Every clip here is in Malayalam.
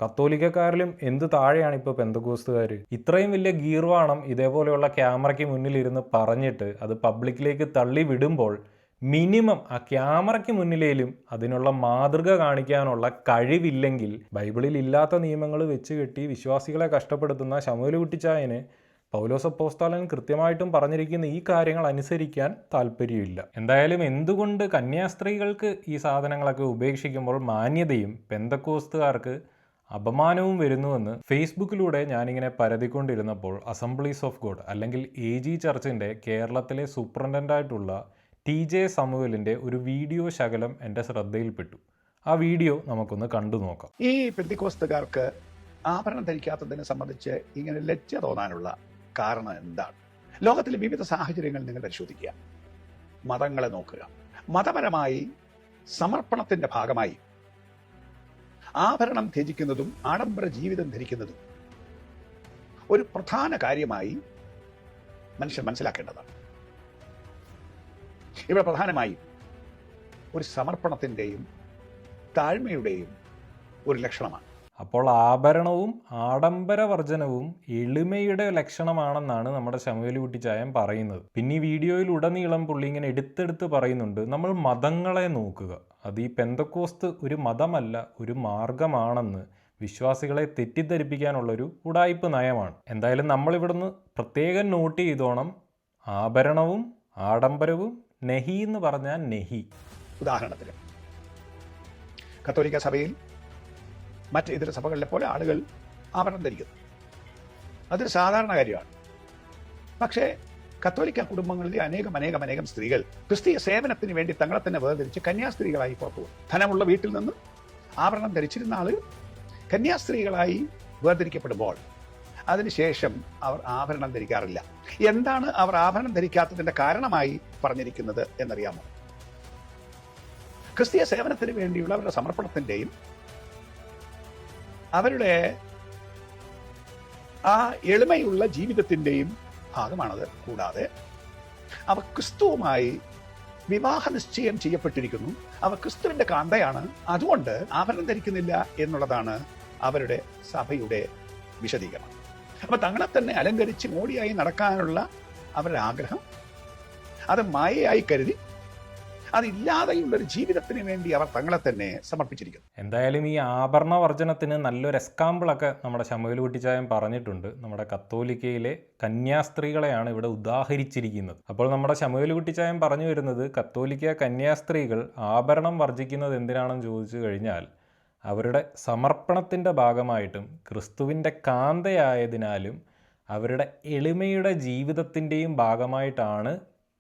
കത്തോലിക്കക്കാരിലും എന്ത് താഴെയാണ് ഇപ്പോൾ പെന്തക്കോസ്തുകാർ. ഇത്രയും വലിയ ഗീർവാണം ഇതേപോലെയുള്ള ക്യാമറയ്ക്ക് മുന്നിലിരുന്ന് പറഞ്ഞിട്ട് അത് പബ്ലിക്കിലേക്ക് തള്ളി വിടുമ്പോൾ മിനിമം ആ ക്യാമറയ്ക്ക് മുന്നിലേലും അതിനുള്ള മാതൃക കാണിക്കാനുള്ള കഴിവില്ലെങ്കിൽ ബൈബിളിൽ ഇല്ലാത്ത നിയമങ്ങൾ വെച്ച് കെട്ടി വിശ്വാസികളെ കഷ്ടപ്പെടുത്തുന്ന ശമൂവേൽ കുട്ടിച്ചായന് പൗലോസ് അപ്പോസ്തലൻ കൃത്യമായിട്ടും പറഞ്ഞിരിക്കുന്ന ഈ കാര്യങ്ങൾ അനുസരിക്കാൻ താല്പര്യമില്ല. എന്തായാലും എന്തുകൊണ്ട് കന്യാസ്ത്രീകൾക്ക് ഈ സാധനങ്ങളൊക്കെ ഉപേക്ഷിക്കുമ്പോൾ മാന്യതയും പെന്തക്കോസ്തുകാർക്ക് അപമാനവും വരുന്നുവെന്ന് ഫേസ്ബുക്കിലൂടെ ഞാനിങ്ങനെ പരതിക്കൊണ്ടിരുന്നപ്പോൾ അസംബ്ലീസ് ഓഫ് ഗോഡ് അല്ലെങ്കിൽ AG ചർച്ചിൻ്റെ കേരളത്തിലെ സൂപ്രണ്ടൻ്റായിട്ടുള്ള TJ സമൂവലിൻ്റെ ഒരു വീഡിയോ ശകലം എൻ്റെ ശ്രദ്ധയിൽപ്പെട്ടു. ആ വീഡിയോ നമുക്കൊന്ന് കണ്ടു നോക്കാം. ഈ പെന്തക്കോസ്തുകാർക്ക് ആഭരണം ധരിക്കാത്തതിനെ സംബന്ധിച്ച് ഇങ്ങനെ ലജ്ജ തോന്നാനുള്ള കാരണം എന്താണ്? ലോകത്തിലെ വിവിധ സാഹചര്യങ്ങൾ നിങ്ങൾ പരിശോധിക്കുക, മതങ്ങളെ നോക്കുക. മതപരമായി സമർപ്പണത്തിന്റെ ഭാഗമായി ആഭരണം ത്യജിക്കുന്നതും ആഡംബര ജീവിതം ധരിക്കുന്നതും ഒരു പ്രധാന കാര്യമായി മനുഷ്യൻ മനസ്സിലാക്കേണ്ടതാണ്. ഇവിടെ പ്രധാനമായും ഒരു സമർപ്പണത്തിൻ്റെയും താഴ്മയുടെയും ഒരു ലക്ഷണമാണ്. അപ്പോൾ ആഭരണവും ആഡംബരവർജനവും എളിമയുടെ ലക്ഷണമാണെന്നാണ് നമ്മുടെ ശമൂവേൽ കുട്ടിച്ചായൻ പറയുന്നത്. പിന്നെ ഈ വീഡിയോയിൽ ഉടനീളം പുള്ളി ഇങ്ങനെ എടുത്തെടുത്ത് പറയുന്നുണ്ട്, നമ്മൾ മതങ്ങളെ നോക്കുക, അത് ഈ പെന്തക്കോസ്ത് ഒരു മതമല്ല ഒരു മാർഗമാണെന്ന് വിശ്വാസികളെ തെറ്റിദ്ധരിപ്പിക്കാനുള്ളൊരു ഉടായിപ്പ് നയമാണ്. എന്തായാലും നമ്മളിവിടുന്ന് പ്രത്യേകം നോട്ട് ചെയ്തോണം, ആഭരണവും ആഡംബരവും നെഹി എന്ന് പറഞ്ഞാൽ നെഹി. ഉദാഹരണത്തിന് കത്തോലിക്ക സഭയിൽ മറ്റ് ഇതര സഭകളിലെ പോലെ ആളുകൾ ആഭരണം ധരിക്കുന്നു, അതൊരു സാധാരണ കാര്യമാണ്. പക്ഷേ കത്തോലിക്ക കുടുംബങ്ങളിലെ അനേകം സ്ത്രീകൾ ക്രിസ്തീയ സേവനത്തിന് വേണ്ടി തങ്ങളെ തന്നെ വേർതിരിച്ച് കന്യാസ്ത്രീകളായി പുറത്തു വന്നു. ധനമുള്ള വീട്ടിൽ നിന്ന് ആഭരണം ധരിച്ചിരുന്ന ആളുകൾ കന്യാസ്ത്രീകളായി വേർതിരിക്കപ്പെടുമ്പോൾ അതിനുശേഷം അവർ ആഭരണം ധരിക്കാറില്ല. എന്താണ് അവർ ആഭരണം ധരിക്കാത്തതിന്റെ കാരണമായി പറഞ്ഞിരിക്കുന്നത് എന്നറിയാമോ? ക്രിസ്തീയ സേവനത്തിന് വേണ്ടിയുള്ള അവരുടെ സമർപ്പണത്തിന്റെയും അവരുടെ ആ എളിമയുള്ള ജീവിതത്തിന്റെയും ഭാഗമാണത്. കൂടാതെ അവർ ക്രിസ്തുവുമായി വിവാഹ നിശ്ചയം ചെയ്യപ്പെട്ടിരിക്കുന്നു, അവർ ക്രിസ്തുവിന്റെ കാന്തയാണ്, അതുകൊണ്ട് ആഭരണം ധരിക്കുന്നില്ല എന്നുള്ളതാണ് അവരുടെ സഭയുടെ വിശദീകരണം. അപ്പൊ തങ്ങളെ തന്നെ അലങ്കരിച്ച് മോടിയായി നടക്കാനുള്ള അവരുടെ ആഗ്രഹം അത് മായയായി കരുതി അതില്ലാതെയുള്ളൊരു ജീവിതത്തിന് വേണ്ടി അവർ തങ്ങളെ തന്നെ സമർപ്പിച്ചിരിക്കുന്നു. എന്തായാലും ഈ ആഭരണ വർജനത്തിന് നല്ലൊരു എക്സാമ്പിളൊക്കെ നമ്മുടെ ശമൂവേൽ കുട്ടിച്ചായൻ പറഞ്ഞിട്ടുണ്ട്. നമ്മുടെ കത്തോലിക്കയിലെ കന്യാസ്ത്രീകളെയാണ് ഇവിടെ ഉദാഹരിച്ചിരിക്കുന്നത്. അപ്പോൾ നമ്മുടെ ശമൂവേൽ കുട്ടിച്ചായൻ പറഞ്ഞു വരുന്നത്, കത്തോലിക്ക കന്യാസ്ത്രീകൾ ആഭരണം വർജിക്കുന്നത് എന്തിനാണെന്ന് ചോദിച്ചു കഴിഞ്ഞാൽ അവരുടെ സമർപ്പണത്തിൻ്റെ ഭാഗമായിട്ടും ക്രിസ്തുവിൻ്റെ കാന്തയായതിനാലും അവരുടെ എളിമയുടെ ജീവിതത്തിൻ്റെയും ഭാഗമായിട്ടാണ്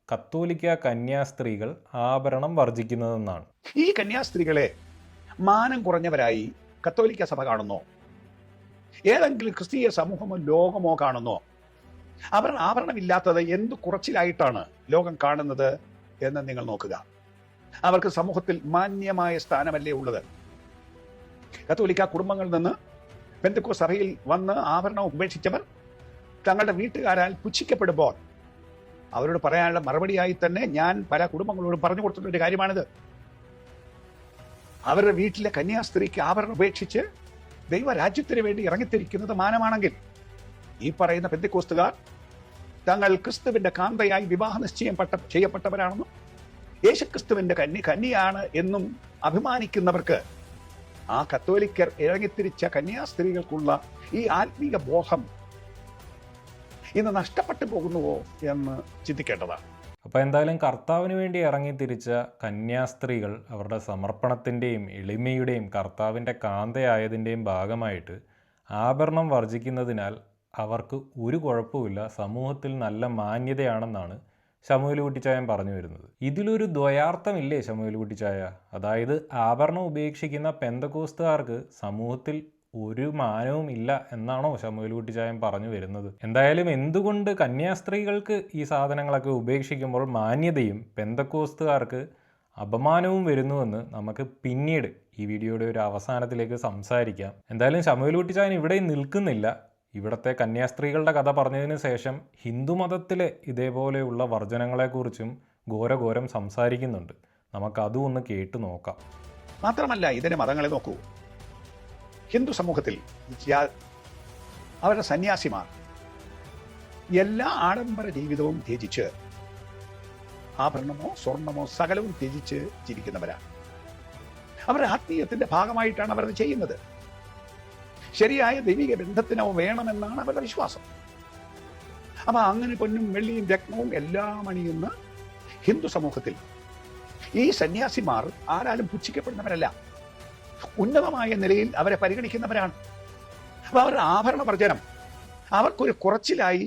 കത്തോലിക്ക കന്യാസ്ത്രീകൾ ആഭരണം വർജിക്കുന്നതെന്നാണ്. ഈ കന്യാസ്ത്രീകളെ മാനം കുറഞ്ഞവരായി കത്തോലിക്ക സഭ കാണുന്നോ? ഏതെങ്കിലും ക്രിസ്തീയ സമൂഹമോ ലോകമോ കാണുന്നോ? അവർ ആഭരണമില്ലാത്തത് എന്ത് കുറച്ചിലായിട്ടാണ് ലോകം കാണുന്നത് എന്ന് നിങ്ങൾ നോക്കുക. അവർക്ക് സമൂഹത്തിൽ മാന്യമായ സ്ഥാനമല്ലേ ഉള്ളത്? കത്തോലിക്ക കുടുംബങ്ങളിൽ നിന്ന് പെന്തക്കോസ്ത് സഭയിൽ വന്ന് ആഭരണം ഉപേക്ഷിച്ചവർ തങ്ങളുടെ വീട്ടുകാരാൽ പുച്ഛിക്കപ്പെടുമ്പോൾ അവരോട് പറയാനുള്ള മറുപടിയായി തന്നെ ഞാൻ പല കുടുംബങ്ങളോടും പറഞ്ഞു കൊടുത്തിട്ടൊരു കാര്യമാണിത്. അവരുടെ വീട്ടിലെ കന്യാസ്ത്രീക്ക് ആഭരണം ഉപേക്ഷിച്ച് ദൈവരാജ്യത്തിന് വേണ്ടി ഇറങ്ങിത്തിരിക്കുന്നത് മാനമാണെങ്കിൽ ഈ പറയുന്ന പെന്തക്കോസ്തുകാർ തങ്ങൾ ക്രിസ്തുവിന്റെ കാന്തയായി വിവാഹ നിശ്ചയം ചെയ്യപ്പെട്ടവരാണെന്നും യേശുക്രിസ്തുവിന്റെ കന്യയാണ് എന്നും അഭിമാനിക്കുന്നവർക്ക് ആ കത്തോലിക്കർ ഇറങ്ങിത്തിരിച്ച കന്യാസ്ത്രീകൾക്കുള്ള ഈ ആത്മീക ബോധം ഇന്ന് നഷ്ടപ്പെട്ടു പോകുന്നുവോ എന്ന് ചിന്തിക്കേണ്ടതാണ്. അപ്പോൾ എന്തായാലും കർത്താവിന് വേണ്ടി ഇറങ്ങിത്തിരിച്ച കന്യാസ്ത്രീകൾ അവരുടെ സമർപ്പണത്തിൻ്റെയും എളിമയുടെയും കർത്താവിൻ്റെ കാന്തയായതിൻ്റെയും ഭാഗമായിട്ട് ആഭരണം വർജിക്കുന്നതിനാൽ അവർക്ക് ഒരു കുഴപ്പമില്ല, സമൂഹത്തിൽ നല്ല മാന്യതയാണെന്നാണ് ശമൂവേൽ കുട്ടിച്ചായൻ പറഞ്ഞു വരുന്നത്. ഇതിലൊരു ദ്വയാർത്ഥമില്ലേ ശമൂവേൽ കുട്ടിച്ചായ? അതായത് ആഭരണം ഉപേക്ഷിക്കുന്ന പെന്തക്കോസ്തുകാർക്ക് സമൂഹത്തിൽ ഒരു മാനവും ഇല്ല എന്നാണോ ശമൂവേൽ കുട്ടിച്ചായൻ പറഞ്ഞു വരുന്നത്? എന്തായാലും എന്തുകൊണ്ട് കന്യാസ്ത്രീകൾക്ക് ഈ സാധനങ്ങളൊക്കെ ഉപേക്ഷിക്കുമ്പോൾ മാന്യതയും പെന്തക്കോസ്തുകാർക്ക് അപമാനവും വരുന്നുവെന്ന് നമുക്ക് പിന്നീട് ഈ വീഡിയോയുടെ ഒരു അവസാനത്തിലേക്ക് സംസാരിക്കാം. എന്തായാലും ശമൂവേൽ കുട്ടിച്ചായൻ ഇവിടെ നിൽക്കുന്നില്ല. ഇവിടുത്തെ കന്യാസ്ത്രീകളുടെ കഥ പറഞ്ഞതിന് ശേഷം ഹിന്ദുമതത്തിലെ ഇതേപോലെയുള്ള വർജനങ്ങളെക്കുറിച്ചും ഘോരഘോരം സംസാരിക്കുന്നുണ്ട്. നമുക്കതും ഒന്ന് കേട്ടു നോക്കാം. മാത്രമല്ല ഇതിനെ മതങ്ങളെ നോക്കൂ. ഹിന്ദു സമൂഹത്തിൽ അവരുടെ സന്യാസിമാർ എല്ലാ ആഡംബര ജീവിതവും ത്യജിച്ച്, ആഭരണമോ സ്വർണമോ സകലവും ത്യജിച്ച് ജീവിക്കുന്നവരാണ്. അവരുടെ ആത്മീയത്തിന്റെ ഭാഗമായിട്ടാണ് അവർ ചെയ്യുന്നത്. ശരിയായ ദൈവിക ബന്ധത്തിനോ വേണമെന്നാണ് അവരുടെ വിശ്വാസം. അപ്പൊ അങ്ങനെ പൊന്നും വെള്ളിയും രത്നവും എല്ലാം അണിയുന്ന ഹിന്ദു സമൂഹത്തിൽ ഈ സന്യാസിമാർ ആരാലും പുച്ഛിക്കപ്പെടുന്നവരല്ല, ഉന്നതമായ നിലയിൽ അവരെ പരിഗണിക്കുന്നവരാണ്. അപ്പൊ അവരുടെ ആഭരണ വർജനം അവർക്കൊരു കുറച്ചിലായി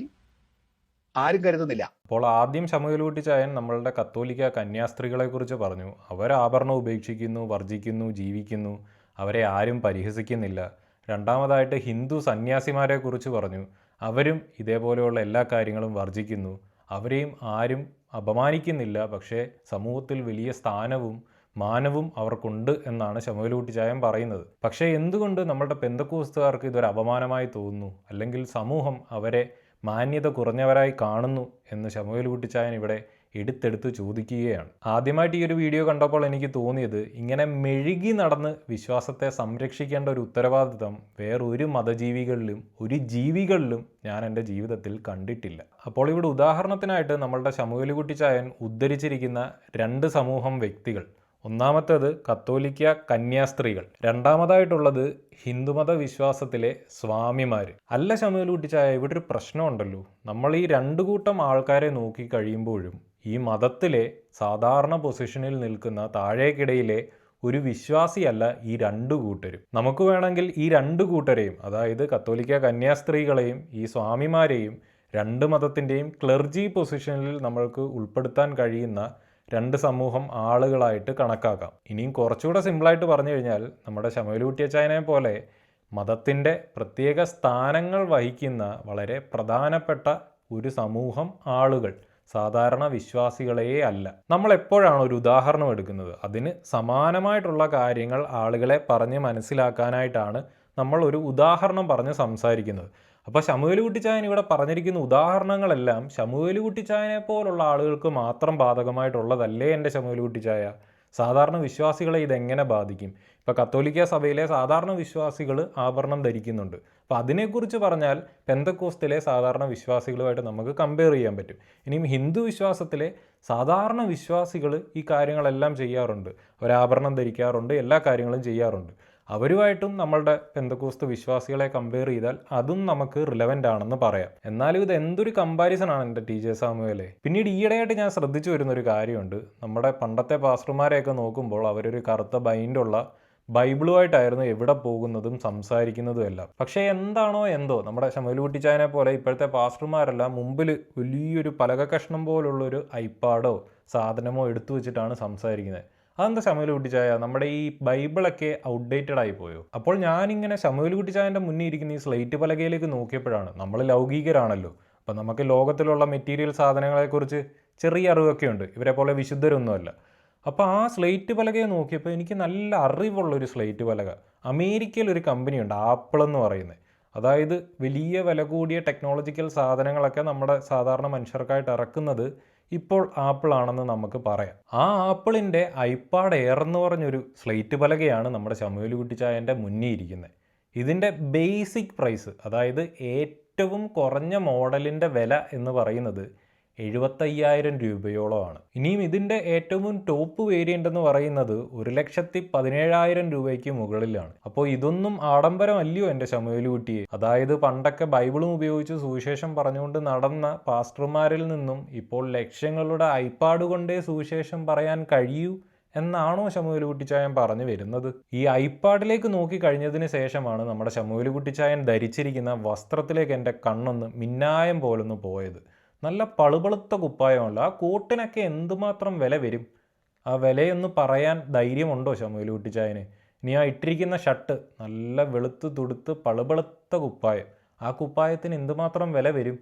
ആരും കരുതുന്നില്ല. അപ്പോൾ ആദ്യം ശമൂവേൽ കുട്ടിച്ചായൻ നമ്മളുടെ കത്തോലിക്ക കന്യാസ്ത്രീകളെ കുറിച്ച് പറഞ്ഞു. അവർ ആഭരണം ഉപേക്ഷിക്കുന്നു, വർജിക്കുന്നു, ജീവിക്കുന്നു, അവരെ ആരും പരിഹസിക്കുന്നില്ല. രണ്ടാമതായിട്ട് ഹിന്ദു സന്യാസിമാരെ കുറിച്ച് പറഞ്ഞു. അവരും ഇതേപോലെയുള്ള എല്ലാ കാര്യങ്ങളും വർജിക്കുന്നു, അവരെയും ആരും അപമാനിക്കുന്നില്ല, പക്ഷേ സമൂഹത്തിൽ വലിയ സ്ഥാനവും മാനവും അവർക്കുണ്ട് എന്നാണ് ശമൂവേൽ കുട്ടിച്ചായൻ പറയുന്നത്. പക്ഷേ എന്തുകൊണ്ട് നമ്മളുടെ പെന്തക്കോസ്തുകാർക്ക് ഇതൊരു അപമാനമായി തോന്നുന്നു, അല്ലെങ്കിൽ സമൂഹം അവരെ മാന്യത കുറഞ്ഞവരായി കാണുന്നു എന്ന് ശമൂവേൽ കുട്ടിച്ചായൻ ഇവിടെ എടുത്തെടുത്ത് ചോദിക്കുകയാണ്. ആദ്യമായിട്ട് ഈ ഒരു വീഡിയോ കണ്ടപ്പോൾ എനിക്ക് തോന്നിയത്, ഇങ്ങനെ മെഴുകി നടന്ന് വിശ്വാസത്തെ സംരക്ഷിക്കേണ്ട ഒരു ഉത്തരവാദിത്തം വേറൊരു മതജീവികളിലും ഒരു ജീവികളിലും ഞാൻ എൻ്റെ ജീവിതത്തിൽ കണ്ടിട്ടില്ല. അപ്പോൾ ഇവിടെ ഉദാഹരണത്തിനായിട്ട് നമ്മളുടെ ശമൂവേൽ കുട്ടിച്ചായൻ ഉദ്ധരിച്ചിരിക്കുന്ന രണ്ട് സമൂഹം വ്യക്തികൾ, ഒന്നാമത്തേത് കത്തോലിക്ക കന്യാസ്ത്രീകൾ, രണ്ടാമതായിട്ടുള്ളത് ഹിന്ദുമത വിശ്വാസത്തിലെ സ്വാമിമാർ. അല്ല ശമൂവേൽ കുട്ടിച്ചായ, ഇവിടെ ഒരു പ്രശ്നമുണ്ടല്ലോ. നമ്മൾ ഈ രണ്ടു കൂട്ടം ആൾക്കാരെ നോക്കി കഴിയുമ്പോഴും ഈ മതത്തിലെ സാധാരണ പൊസിഷനിൽ നിൽക്കുന്ന താഴേക്കിടയിലെ ഒരു വിശ്വാസിയല്ല ഈ രണ്ടു കൂട്ടരും. നമുക്ക് വേണമെങ്കിൽ ഈ രണ്ടു കൂട്ടരെയും, അതായത് കത്തോലിക്ക കന്യാസ്ത്രീകളെയും ഈ സ്വാമിമാരെയും രണ്ട് മതത്തിൻ്റെയും ക്ലർജി പൊസിഷനിൽ നമ്മൾക്ക് ഉൾപ്പെടുത്താൻ കഴിയുന്ന രണ്ട് സമൂഹം ആളുകളായിട്ട് കണക്കാക്കാം. ഇനിയും കുറച്ചുകൂടെ സിമ്പിളായിട്ട് പറഞ്ഞു കഴിഞ്ഞാൽ, നമ്മുടെ ശമൂവേൽ കുട്ടിച്ചായനെ പോലെ മതത്തിൻ്റെ പ്രത്യേക സ്ഥാനങ്ങൾ വഹിക്കുന്ന വളരെ പ്രധാനപ്പെട്ട ഒരു സമൂഹം ആളുകൾ, സാധാരണ വിശ്വാസികളേ അല്ല. നമ്മൾ എപ്പോഴാണ് ഒരു ഉദാഹരണം എടുക്കുന്നത്, അതിന് സമാനമായിട്ടുള്ള കാര്യങ്ങൾ ആളുകളെ പറഞ്ഞ് മനസ്സിലാക്കാനായിട്ടാണ് നമ്മൾ ഒരു ഉദാഹരണം പറഞ്ഞ് സംസാരിക്കുന്നത്. അപ്പോൾ ശമൂവേൽ കുട്ടിച്ചായൻ ഇവിടെ പറഞ്ഞിരിക്കുന്ന ഉദാഹരണങ്ങളെല്ലാം ശമൂവേൽ കുട്ടിച്ചായനെ പോലുള്ള ആളുകൾക്ക് മാത്രം ബാധകമായിട്ടുള്ളതല്ലേ എൻ്റെ ശമൂവേൽ കുട്ടിച്ചായ? സാധാരണ വിശ്വാസികളെ ഇതെങ്ങനെ ബാധിക്കും? ഇപ്പോൾ കത്തോലിക്ക സഭയിലെ സാധാരണ വിശ്വാസികൾ ആഭരണം ധരിക്കുന്നുണ്ട്. അപ്പോൾ അതിനെക്കുറിച്ച് പറഞ്ഞാൽ പെന്തക്കോസ്തിലെ സാധാരണ വിശ്വാസികളുമായിട്ട് നമുക്ക് കമ്പയർ ചെയ്യാൻ പറ്റും. ഇനിയും ഹിന്ദു വിശ്വാസത്തിലെ സാധാരണ വിശ്വാസികൾ ഈ കാര്യങ്ങളെല്ലാം ചെയ്യാറുണ്ട്, അവരാഭരണം ധരിക്കാറുണ്ട്, എല്ലാ കാര്യങ്ങളും ചെയ്യാറുണ്ട്. അവരുമായിട്ടും നമ്മളുടെ പെന്തക്കോസ്ത് വിശ്വാസികളെ കമ്പയർ ചെയ്താൽ അതും നമുക്ക് റിലവൻ്റ് ആണെന്ന് പറയാം. എന്നാലും ഇത് എന്തൊരു കമ്പാരിസൺ ആണ് എൻ്റെ ടി ജെ സാമുവേലെ. പിന്നീട് ഈയിടെയായിട്ട് ഞാൻ ശ്രദ്ധിച്ചു വരുന്നൊരു കാര്യമുണ്ട്, നമ്മുടെ പണ്ടത്തെ പാസ്റ്റർമാരെയൊക്കെ നോക്കുമ്പോൾ അവരൊരു കറുത്ത ബൈൻഡുള്ള ബൈബിളുമായിട്ടായിരുന്നു എവിടെ പോകുന്നതും സംസാരിക്കുന്നതും എല്ലാം. പക്ഷേ എന്താണോ എന്തോ നമ്മുടെ ശമൂവേൽ കുട്ടിച്ചായനെ പോലെ ഇപ്പോഴത്തെ പാസ്റ്റർമാരെല്ലാം മുമ്പിൽ വലിയൊരു പലക കഷ്ണം പോലുള്ളൊരു ഐപാഡോ സാധനമോ എടുത്തു വെച്ചിട്ടാണ് സംസാരിക്കുന്നത്. അതെന്താ ശമൂവേൽ കുട്ടിച്ചായ, നമ്മുടെ ഈ ബൈബിളൊക്കെ ഔട്ട്ഡേറ്റഡ് ആയി പോയോ? അപ്പോൾ ഞാനിങ്ങനെ ശമൂവേൽ കുട്ടിച്ചായൻ്റെ മുന്നിൽ ഇരിക്കുന്ന ഈ സ്ലേറ്റ് പലകയിലേക്ക് നോക്കിയപ്പോഴാണ്, നമ്മൾ ലൗകികരാണല്ലോ, അപ്പം നമുക്ക് ലോകത്തിലുള്ള മെറ്റീരിയൽ സാധനങ്ങളെക്കുറിച്ച് ചെറിയ അറിവൊക്കെ ഉണ്ട്, ഇവരെ പോലെ വിശുദ്ധരൊന്നുമല്ല. അപ്പോൾ ആ സ്ലേറ്റ് പലകയെ നോക്കിയപ്പോൾ എനിക്ക് നല്ല അറിവുള്ളൊരു സ്ലേറ്റ് പലക, അമേരിക്കയിൽ ഒരു കമ്പനിയുണ്ട് ആപ്പിൾ എന്ന് പറയുന്നത്. അതായത് വലിയ വില കൂടിയ ടെക്നോളജിക്കൽ സാധനങ്ങളൊക്കെ നമ്മുടെ സാധാരണ മനുഷ്യർക്കായിട്ട് ഇറക്കുന്നത് ഇപ്പോൾ ആപ്പിൾ ആണെന്ന് നമുക്ക് പറയാം. ആ ആപ്പിളിൻ്റെ ഐപാഡ് എയർ എന്ന് പറഞ്ഞൊരു സ്ലേറ്റ് പലകയാണ് നമ്മുടെ ശമൂവേൽ കുട്ടിച്ചായൻ്റെ മുന്നിൽ ഇരിക്കുന്നത്. ഇതിൻ്റെ ബേസിക് പ്രൈസ്, അതായത് ഏറ്റവും കുറഞ്ഞ മോഡലിൻ്റെ വില എന്ന് പറയുന്നത് 75,000 രൂപയോളമാണ്. ഇനിയും ഇതിൻ്റെ ഏറ്റവും ടോപ്പ് വേരിയൻ്റ് എന്ന് പറയുന്നത് 1,17,000 രൂപയ്ക്ക് മുകളിലാണ്. അപ്പോൾ ഇതൊന്നും ആഡംബരമല്ലയോ എൻ്റെ ശമൂവേൽ കുട്ടിയെ? അതായത് പണ്ടൊക്കെ ബൈബിളും ഉപയോഗിച്ച് സുവിശേഷം പറഞ്ഞുകൊണ്ട് നടന്ന പാസ്റ്റർമാരിൽ നിന്നും ഇപ്പോൾ ലക്ഷങ്ങളുടെ ഐപാഡ് കൊണ്ടേ സുവിശേഷം പറയാൻ കഴിയൂ എന്നാണോ ശമൂവേൽ കുട്ടിച്ചായൻ പറഞ്ഞു വരുന്നത്? ഈ ഐപാഡിലേക്ക് നോക്കി കഴിഞ്ഞതിന് ശേഷമാണ് നമ്മുടെ ശമൂവേൽ കുട്ടിച്ചായൻ ധരിച്ചിരിക്കുന്ന വസ്ത്രത്തിലേക്ക് എൻ്റെ കണ്ണൊന്ന് മിന്നായം പോലൊന്ന് പോയത്. നല്ല പളുപളുത്ത കുപ്പായമല്ല, ആ കോട്ടിനൊക്കെ എന്തുമാത്രം വില വരും? ആ വിലയൊന്ന് പറയാൻ ധൈര്യമുണ്ടോ ശമൂവേൽ കുട്ടിച്ചായന്? ഇനി ആ ഇട്ടിരിക്കുന്ന ഷർട്ട് നല്ല വെളുത്ത് തുടുത്ത് പളുപളുത്ത കുപ്പായം, ആ കുപ്പായത്തിന് എന്തുമാത്രം വില വരും?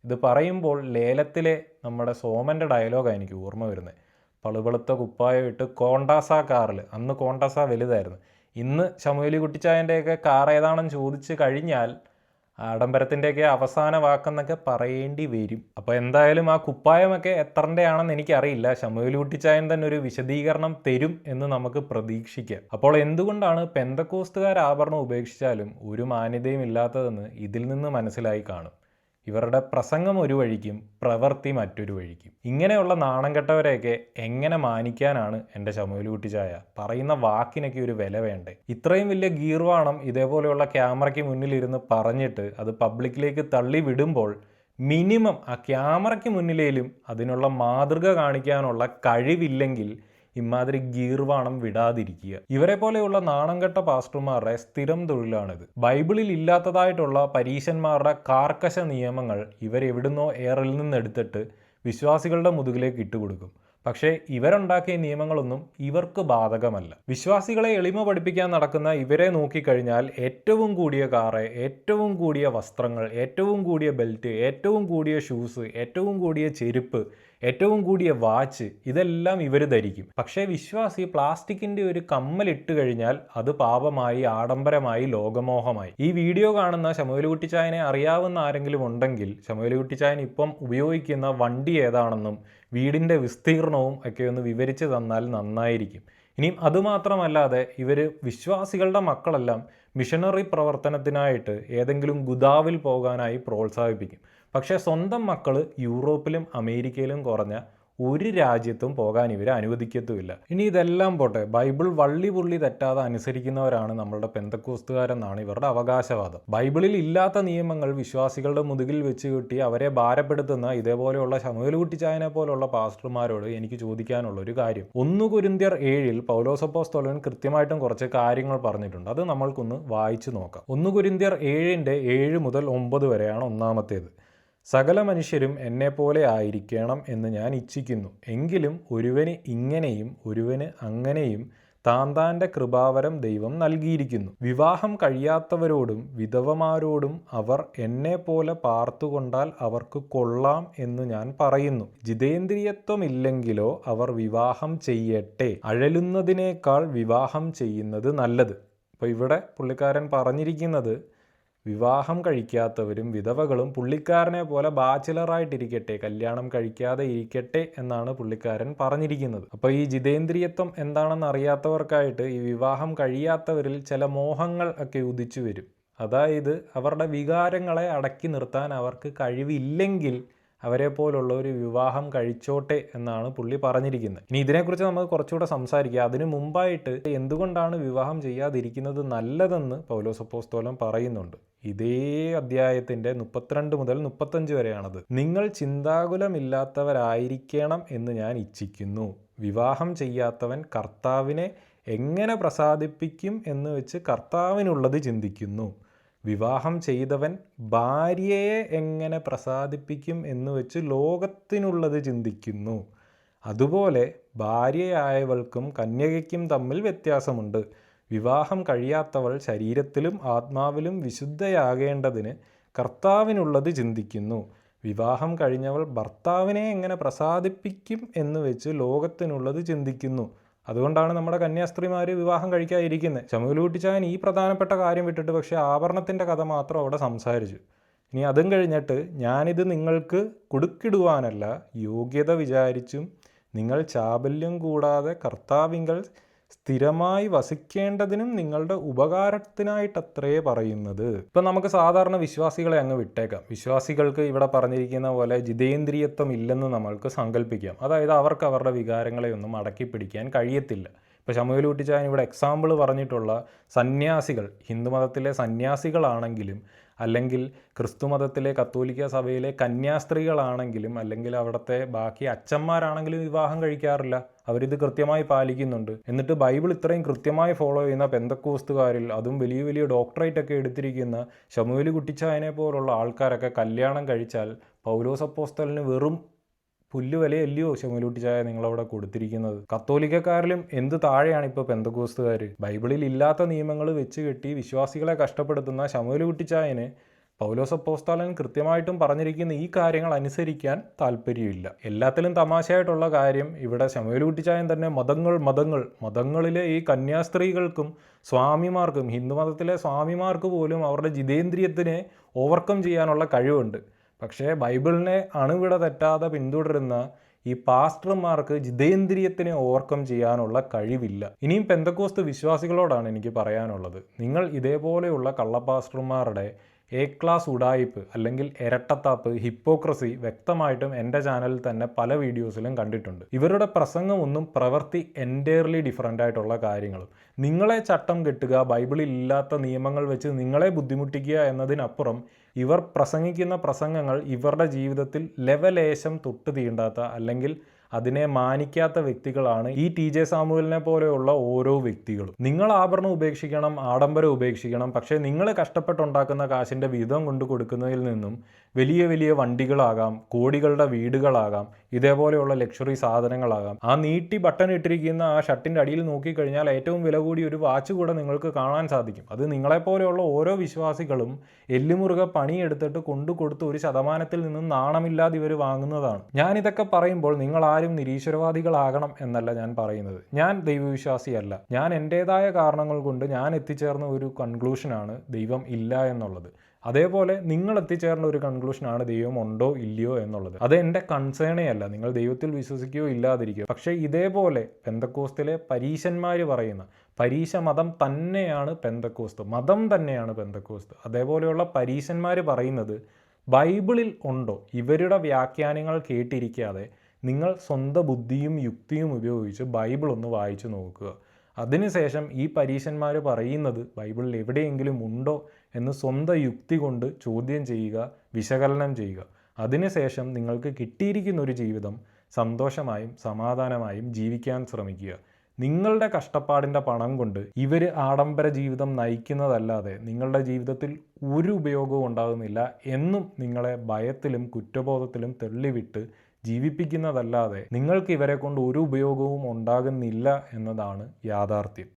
ഇത് പറയുമ്പോൾ ലേലത്തിലെ നമ്മുടെ സോമൻ്റെ ഡയലോഗാണ് എനിക്ക് ഓർമ്മ വരുന്നത്. പളുപളുത്ത കുപ്പായം ഇട്ട് കോണ്ടാസ കാറിൽ, അന്ന് കോണ്ടാസ വലുതായിരുന്നു, ഇന്ന് ശമൂവേൽ കുട്ടിച്ചായൻ്റെയൊക്കെ കാർ ഏതാണെന്ന് ചോദിച്ച് കഴിഞ്ഞാൽ ആഡംബരത്തിൻ്റെയൊക്കെ അവസാന വാക്കെന്നൊക്കെ പറയേണ്ടി വരും. അപ്പോൾ എന്തായാലും ആ കുപ്പായമൊക്കെ എത്രൻ്റെയാണെന്ന് എനിക്കറിയില്ല. ശമൂവേൽ കുട്ടിച്ചായൻ തന്നെ ഒരു വിശദീകരണം തരും എന്ന് നമുക്ക് പ്രതീക്ഷിക്കാം. അപ്പോൾ എന്തുകൊണ്ടാണ് പെന്തക്കോസ്തുകാർ ആഭരണം ഉപേക്ഷിച്ചാലും ഒരു മാന്യതയും ഇല്ലാത്തതെന്ന് ഇതിൽ നിന്ന് മനസ്സിലായി കാണും. ഇവരുടെ പ്രസംഗം ഒരു വഴിക്കും പ്രവൃത്തി മറ്റൊരു വഴിക്കും. ഇങ്ങനെയുള്ള നാണം കെട്ടവരെയൊക്കെ എങ്ങനെ മാനിക്കാനാണ് എൻ്റെ ശമൂവേൽ കുട്ടിച്ചായ? പറയുന്ന വാക്കിനൊക്കെ ഒരു വില വേണ്ടേ? ഇത്രയും വലിയ ഗീർവാണം ഇതേപോലെയുള്ള ക്യാമറയ്ക്ക് മുന്നിലിരുന്ന് പറഞ്ഞിട്ട് അത് പബ്ലിക്കിലേക്ക് തള്ളി വിടുമ്പോൾ മിനിമം ആ ക്യാമറയ്ക്ക് മുന്നിലേലും അതിനുള്ള മാതൃക കാണിക്കാനുള്ള കഴിവില്ലെങ്കിൽ ഇമാതിരി ഗീർവാണം വിടാതിരിക്കുക. ഇവരെ പോലെയുള്ള നാണം കെട്ട പാസ്റ്റർമാരുടെ സ്ഥിരം തൊഴിലാണിത്. ബൈബിളിൽ ഇല്ലാത്തതായിട്ടുള്ള പരീശന്മാരുടെ കാർക്കശ നിയമങ്ങൾ ഇവരെവിടുന്നോ ഏറിൽ നിന്നെടുത്തിട്ട് വിശ്വാസികളുടെ മുതുകിലേക്ക് ഇട്ടുകൊടുക്കും. പക്ഷേ ഇവരുണ്ടാക്കിയ നിയമങ്ങളൊന്നും ഇവർക്ക് ബാധകമല്ല. വിശ്വാസികളെ എളിമ പഠിപ്പിക്കാൻ നടക്കുന്ന ഇവരെ നോക്കിക്കഴിഞ്ഞാൽ ഏറ്റവും കൂടിയ കാറ്, ഏറ്റവും കൂടിയ വസ്ത്രങ്ങൾ, ഏറ്റവും കൂടിയ ബെൽറ്റ്, ഏറ്റവും കൂടിയ ഷൂസ്, ഏറ്റവും കൂടിയ ചെരുപ്പ്, ഏറ്റവും കൂടിയ വാച്ച്, ഇതെല്ലാം ഇവർ ധരിക്കും. പക്ഷേ വിശ്വാസി പ്ലാസ്റ്റിക്കിൻ്റെ ഒരു കമ്മലിട്ട് കഴിഞ്ഞാൽ അത് പാപമായി, ആഡംബരമായി, ലോകമോഹമായി. ഈ വീഡിയോ കാണുന്ന ശമൂവേൽ കുട്ടിച്ചായനെ അറിയാവുന്ന ആരെങ്കിലും ഉണ്ടെങ്കിൽ ശമൂവേൽ കുട്ടിച്ചായൻ ഇപ്പം ഉപയോഗിക്കുന്ന വണ്ടി ഏതാണെന്നും വീടിൻ്റെ വിസ്തീർണവും ഒക്കെ ഒന്ന് വിവരിച്ച് തന്നാൽ നന്നായിരിക്കും. ഇനിയും അതുമാത്രമല്ലാതെ ഇവർ വിശ്വാസികളുടെ മക്കളെല്ലാം മിഷനറി പ്രവർത്തനത്തിനായിട്ട് ഏതെങ്കിലും ഗുദാവിൽ പോകാനായി പ്രോത്സാഹിപ്പിക്കും. പക്ഷേ സ്വന്തം മക്കൾ യൂറോപ്പിലും അമേരിക്കയിലും കുറഞ്ഞ ഒരു രാജ്യത്തും പോകാൻ ഇവരെ അനുവദിക്കത്തുമില്ല. ഇനി ഇതെല്ലാം പോട്ടെ, ബൈബിൾ വള്ളി പുള്ളി തെറ്റാതെ അനുസരിക്കുന്നവരാണ് നമ്മളുടെ പെന്തക്കോസ്തുകാരെന്നാണ് ഇവരുടെ അവകാശവാദം. ബൈബിളിൽ ഇല്ലാത്ത നിയമങ്ങൾ വിശ്വാസികളുടെ മുതുകിൽ വെച്ച് കിട്ടി അവരെ ഭാരപ്പെടുത്തുന്ന ഇതേപോലെയുള്ള ശമൂവേൽ കുട്ടിച്ചായനെ പോലുള്ള പാസ്റ്റർമാരോട് എനിക്ക് ചോദിക്കാനുള്ള ഒരു കാര്യം, 1 കൊരിന്ത്യർ 7 പൗലോസ് അപ്പോസ്തലൻ കൃത്യമായിട്ടും കുറച്ച് കാര്യങ്ങൾ പറഞ്ഞിട്ടുണ്ട്. അത് നമ്മൾക്കൊന്ന് വായിച്ചു നോക്കാം. 1 കൊരിന്ത്യർ 7 മുതൽ 9 വരെയാണ് ഒന്നാമത്തേത്. സകല മനുഷ്യരും എന്നെപ്പോലെ ആയിരിക്കണം എന്ന് ഞാൻ ഇച്ഛിക്കുന്നു. എങ്കിലും ഒരുവന് ഇങ്ങനെയും ഒരുവന് അങ്ങനെയും താന്താൻ്റെ കൃപാവരം ദൈവം നൽകിയിരിക്കുന്നു. വിവാഹം കഴിയാത്തവരോടും വിധവമാരോടും അവർ എന്നെപ്പോലെ പാർത്തുകൊണ്ടാൽ അവർക്ക് കൊള്ളാം എന്ന് ഞാൻ പറയുന്നു. ജിതേന്ദ്രിയത്വമില്ലെങ്കിലോ അവർ വിവാഹം ചെയ്യട്ടെ. അഴലുന്നതിനേക്കാൾ വിവാഹം ചെയ്യുന്നത് നല്ലത്. അപ്പോൾ ഇവിടെ പുള്ളിക്കാരൻ പറഞ്ഞിരിക്കുന്നത് വിവാഹം കഴിക്കാത്തവരും വിധവകളും പുള്ളിക്കാരനെ പോലെ ബാച്ചിലറായിട്ടിരിക്കട്ടെ, കല്യാണം കഴിക്കാതെ ഇരിക്കട്ടെ എന്നാണ് പുള്ളിക്കാരൻ പറഞ്ഞിരിക്കുന്നത്. അപ്പോൾ ഈ ജിതേന്ദ്രിയത്വം എന്താണെന്ന് അറിയാത്തവർക്കായിട്ട് ഈ വിവാഹം കഴിയാത്തവരിൽ ചില മോഹങ്ങൾ ഒക്കെ ഉദിച്ചു വരും. അതായത് അവരുടെ വികാരങ്ങളെ അടക്കി നിർത്താൻ അവർക്ക് കഴിവില്ലെങ്കിൽ അവരെ പോലുള്ള ഒരു വിവാഹം കഴിച്ചോട്ടെ എന്നാണ് പുള്ളി പറഞ്ഞിരിക്കുന്നത്. ഇനി ഇതിനെക്കുറിച്ച് നമുക്ക് കുറച്ചുകൂടെ സംസാരിക്കാം. അതിനു മുമ്പായിട്ട് എന്തുകൊണ്ടാണ് വിവാഹം ചെയ്യാതിരിക്കുന്നത് നല്ലതെന്ന് പൗലോസ് അപ്പോസ്തലൻ പറയുന്നുണ്ട്. ഇതേ അധ്യായത്തിൻ്റെ 32 മുതൽ 35 വരെയാണത്. നിങ്ങൾ ചിന്താകുലമില്ലാത്തവരായിരിക്കണം എന്ന് ഞാൻ ഇച്ഛിക്കുന്നു. വിവാഹം ചെയ്യാത്തവൻ കർത്താവിനെ എങ്ങനെ പ്രസാദിപ്പിക്കും എന്ന് വെച്ച് കർത്താവിനുള്ളത് ചിന്തിക്കുന്നു. വിവാഹം ചെയ്തവൻ ഭാര്യയെ എങ്ങനെ പ്രസാദിപ്പിക്കും എന്ന് വെച്ച് ലോകത്തിനുള്ളത് ചിന്തിക്കുന്നു. അതുപോലെ ഭാര്യയായവൾക്കും കന്യകയ്ക്കും തമ്മിൽ വ്യത്യാസമുണ്ട്. വിവാഹം കഴിയാത്തവൾ ശരീരത്തിലും ആത്മാവിലും വിശുദ്ധയാകേണ്ടതിന് കർത്താവിനുള്ളത് ചിന്തിക്കുന്നു. വിവാഹം കഴിഞ്ഞവൾ ഭർത്താവിനെ എങ്ങനെ പ്രസാദിപ്പിക്കും എന്ന് വെച്ച് ലോകത്തിനുള്ളത് ചിന്തിക്കുന്നു. അതുകൊണ്ടാണ് നമ്മുടെ കന്യാസ്ത്രീമാർ വിവാഹം കഴിക്കാതിരിക്കുന്നത്. ശമൂവേൽ കുട്ടിച്ചായൻ ഈ പ്രധാനപ്പെട്ട കാര്യം വിട്ടിട്ട് പക്ഷേ ആഭരണത്തിൻ്റെ കഥ മാത്രം അവിടെ സംസാരിച്ചു. ഇനി അതും കഴിഞ്ഞിട്ട് ഞാനിത് നിങ്ങൾക്ക് കുടുക്കിടുവാനല്ല, യോഗ്യത വിചാരിച്ചും നിങ്ങൾ ചാബല്യം കൂടാതെ കർത്താവിങ്കൽ സ്ഥിരമായി വസിക്കേണ്ടതിനും നിങ്ങളുടെ ഉപകാരത്തിനായിട്ടത്രേ പറയുന്നത്. ഇപ്പം നമുക്ക് സാധാരണ വിശ്വാസികളെ അങ്ങ് വിട്ടേക്കാം. വിശ്വാസികൾക്ക് ഇവിടെ പറഞ്ഞിരിക്കുന്ന പോലെ ജിതേന്ദ്രിയത്വം ഇല്ലെന്ന് നമ്മൾക്ക് സങ്കല്പിക്കാം. അതായത് അവർക്ക് അവരുടെ വികാരങ്ങളെ ഒന്നും അടക്കി പിടിക്കാൻ കഴിയത്തില്ല. ഇപ്പോൾ ശമൂവേൽ കുട്ടിച്ചായൻ ഇവിടെ എക്സാമ്പിൾ പറഞ്ഞിട്ടുള്ള സന്യാസികൾ, ഹിന്ദുമതത്തിലെ സന്യാസികളാണെങ്കിലും അല്ലെങ്കിൽ ക്രിസ്തുമതത്തിലെ കത്തോലിക്ക സഭയിലെ കന്യാസ്ത്രീകളാണെങ്കിലും അല്ലെങ്കിൽ അവിടുത്തെ ബാക്കി അച്ഛന്മാരാണെങ്കിലും വിവാഹം കഴിക്കാറില്ല. അവരിത് കൃത്യമായി പാലിക്കുന്നുണ്ട്. എന്നിട്ട് ബൈബിൾ ഇത്രയും കൃത്യമായി ഫോളോ ചെയ്യുന്ന പെന്തക്കോസ്തുകാരിൽ, അതും വലിയ വലിയ ഡോക്ടറേറ്റ് ഒക്കെ എടുത്തിരിക്കുന്ന ശമൂവേൽ കുട്ടിച്ചായനെ പോലുള്ള ആൾക്കാരൊക്കെ കല്യാണം കഴിച്ചാൽ പൗലോസ് അപ്പോസ്തലന് വെറും പുല്ലുവിലയല്ലയോ ശമൂവേൽ കുട്ടിച്ചായ നിങ്ങളവിടെ കൊടുത്തിരിക്കുന്നത്? കത്തോലിക്കക്കാരിലും എന്ത് താഴെയാണ് ഇപ്പോൾ പെന്തക്കോസ്തുകാർ. ബൈബിളിൽ ഇല്ലാത്ത നിയമങ്ങൾ വെച്ച് കെട്ടി വിശ്വാസികളെ കഷ്ടപ്പെടുത്തുന്ന ശമൂവേൽ കുട്ടിച്ചായന് പൗലോസ് അപ്പോസ്തലൻ കൃത്യമായിട്ടും പറഞ്ഞിരിക്കുന്ന ഈ കാര്യങ്ങൾ അനുസരിക്കാൻ താല്പര്യമില്ല. എല്ലാത്തിലും തമാശയായിട്ടുള്ള കാര്യം, ഇവിടെ ശമൂവേൽ കുട്ടിച്ചായൻ തന്നെ മതങ്ങളിലെ ഈ കന്യാസ്ത്രീകൾക്കും സ്വാമിമാർക്കും, ഹിന്ദുമതത്തിലെ സ്വാമിമാർക്ക് പോലും അവരുടെ ജിതേന്ദ്രിയത്തിനെ ഓവർകം ചെയ്യാനുള്ള കഴിവുണ്ട്. പക്ഷേ ബൈബിളിനെ അണുവിട തെറ്റാതെ പിന്തുടരുന്ന ഈ പാസ്റ്റർമാർക്ക് ജിതേന്ദ്രിയത്തിനെ ഓവർകം ചെയ്യാനുള്ള കഴിവില്ല. ഇനിയും പെന്തക്കോസ്ത് വിശ്വാസികളോടാണ് എനിക്ക് പറയാനുള്ളത്, നിങ്ങൾ ഇതേപോലെയുള്ള കള്ളപ്പാസ്റ്റർമാരുടെ ക്ലാസ് ഉഡായിപ്പ് അല്ലെങ്കിൽ ഇരട്ടത്താപ്പ്, ഹിപ്പോക്രസി വ്യക്തമായിട്ടും എൻ്റെ ചാനലിൽ തന്നെ പല വീഡിയോസിലും കണ്ടിട്ടുണ്ട്. ഇവരുടെ പ്രസംഗമൊന്നും പ്രവൃത്തി എൻറ്റയർലി ഡിഫറൻ്റ് ആയിട്ടുള്ള കാര്യങ്ങളും. നിങ്ങളെ ചട്ടം കെട്ടുക, ബൈബിളിൽ ഇല്ലാത്ത നിയമങ്ങൾ വെച്ച് നിങ്ങളെ ബുദ്ധിമുട്ടിക്കുക എന്നതിനപ്പുറം ഇവർ പ്രസംഗിക്കുന്ന പ്രസംഗങ്ങൾ ഇവരുടെ ജീവിതത്തിൽ ലെവലേശം തൊട്ട് തീണ്ടാത്ത അല്ലെങ്കിൽ അതിനെ മാനിക്കാത്ത വ്യക്തികളാണ് ഈ TJ സാമുവലിനെ പോലെയുള്ള ഓരോ വ്യക്തികളും. നിങ്ങൾ ആഭരണം ഉപേക്ഷിക്കണം, ആഡംബരം ഉപേക്ഷിക്കണം, പക്ഷേ നിങ്ങൾ കഷ്ടപ്പെട്ടുണ്ടാക്കുന്ന കാശിൻ്റെ വിഹിതം കൊണ്ട് കൊടുക്കുന്നതിൽ നിന്നും വലിയ വലിയ വണ്ടികളാകാം, കോടികളുടെ വീടുകളാകാം, ഇതേപോലെയുള്ള ലക്ഷറി സാധനങ്ങളാകാം. ആ നീട്ടി ബട്ടൺ ഇട്ടിരിക്കുന്ന ആ ഷർട്ടിൻ്റെ അടിയിൽ നോക്കിക്കഴിഞ്ഞാൽ ഏറ്റവും വില കൂടിയ ഒരു വാച്ച് കൂടെ നിങ്ങൾക്ക് കാണാൻ സാധിക്കും. അത് നിങ്ങളെപ്പോലെയുള്ള ഓരോ വിശ്വാസികളും എല്ലുമുറുകെ പണിയെടുത്തിട്ട് കൊണ്ടുകൊടുത്ത് 1% നിന്നും നാണമില്ലാതെ ഇവർ വാങ്ങുന്നതാണ്. ഞാനിതൊക്കെ പറയുമ്പോൾ നിങ്ങൾ ആരും നിരീശ്വരവാദികളാകണം എന്നല്ല ഞാൻ പറയുന്നത്. ഞാൻ ദൈവവിശ്വാസിയല്ല. ഞാൻ എൻ്റേതായ കാരണങ്ങൾ കൊണ്ട് ഞാൻ എത്തിച്ചേർന്ന ഒരു കൺക്ലൂഷനാണ് ദൈവം ഇല്ല എന്നുള്ളത്. അതേപോലെ നിങ്ങൾ എത്തിച്ചേർന്ന ഒരു കൺക്ലൂഷനാണ് ദൈവം ഉണ്ടോ ഇല്ലയോ എന്നുള്ളത്. അത് എൻ്റെ കൺസേണേ അല്ല. നിങ്ങൾ ദൈവത്തിൽ വിശ്വസിക്കുകയോ ഇല്ലാതിരിക്കുകയോ. പക്ഷേ ഇതേപോലെ പെന്തക്കോസ്തിലെ പരീശന്മാർ പറയുന്ന പരീശ മതം തന്നെയാണ് പെന്തക്കോസ്ത്, മതം തന്നെയാണ് പെന്തക്കോസ്ത്. അതേപോലെയുള്ള പരീശന്മാർ പറയുന്നത് ബൈബിളിൽ ഉണ്ടോ, ഇവരുടെ വ്യാഖ്യാനങ്ങൾ കേട്ടിരിക്കാതെ നിങ്ങൾ സ്വന്തം ബുദ്ധിയും യുക്തിയും ഉപയോഗിച്ച് ബൈബിൾ ഒന്ന് വായിച്ചു നോക്കുക. അതിനുശേഷം ഈ പരീശന്മാർ പറയുന്നത് ബൈബിളിൽ എവിടെയെങ്കിലും ഉണ്ടോ എന്ന് സ്വന്തം യുക്തി കൊണ്ട് ചോദ്യം ചെയ്യുക, വിശകലനം ചെയ്യുക. അതിനുശേഷം നിങ്ങൾക്ക് കിട്ടിയിരിക്കുന്ന ഒരു ജീവിതം സന്തോഷമായും സമാധാനമായും ജീവിക്കാൻ ശ്രമിക്കുക. നിങ്ങളുടെ കഷ്ടപ്പാടിൻ്റെ പണം കൊണ്ട് ഇവർ ആഡംബര ജീവിതം നയിക്കുന്നതല്ലാതെ നിങ്ങളുടെ ജീവിതത്തിൽ ഒരു ഉപയോഗവും ഉണ്ടാകുന്നില്ല എന്നും നിങ്ങളെ ഭയത്തിലും കുറ്റബോധത്തിലും തള്ളിവിട്ട് ജീവിപ്പിക്കുന്നതല്ലാതെ നിങ്ങൾക്ക് ഇവരെ കൊണ്ട് ഒരു ഉപയോഗവും ഉണ്ടാകുന്നില്ല എന്നതാണ് യാഥാർത്ഥ്യം.